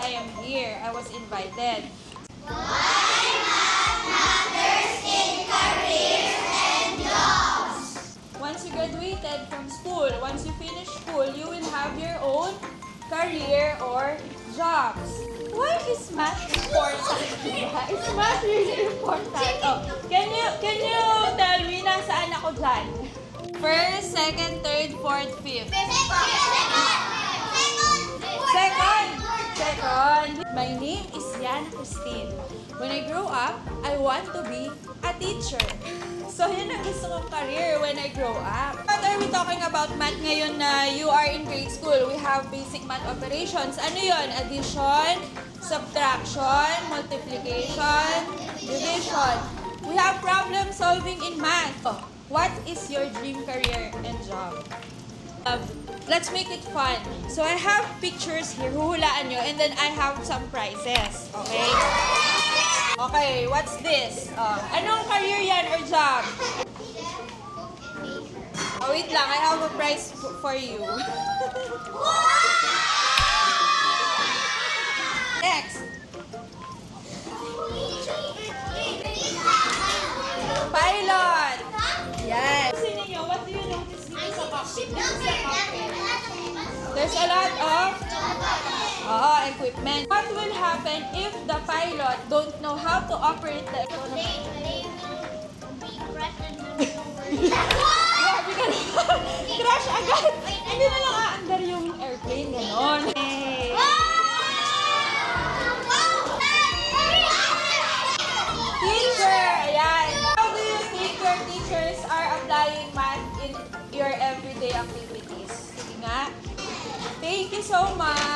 I am here. I was invited. Why not matters in careers and jobs? Once you graduated from school, once you finish school, you will have your own career or jobs. Why is math important? Is math really important? Oh, can you tell me nasaan ako dyan? First, second, third, fourth, fifth. Second. My name is Yana Christine. When I grow up, I want to be a teacher. So, yun ang gusto kong career when I grow up. What are we talking about math ngayon na you are in grade school? We have basic math operations. Ano yun? Addition, subtraction, multiplication, division. We have problem solving in math. What is your dream career and job? Let's make it fun. So I have pictures here, huhulaan nyo, and then I have some prizes. Okay? Okay, what's this? Anong career yan or job? Oh, wait lang, I have a prize for you. Next. Pilot. Yes. Sino niyo, what do you notice dito sa cockpit? This is the cockpit. There's a lot of equipment. What will happen if the pilot don't know how to operate the equipment? Grabe ka naman. Crash agad. Hindi na lang aandar yung airplane. Ganon. Teacher! Ayan. How do you think your teachers are applying math in your everyday activities? Sige nga. Thank you so much.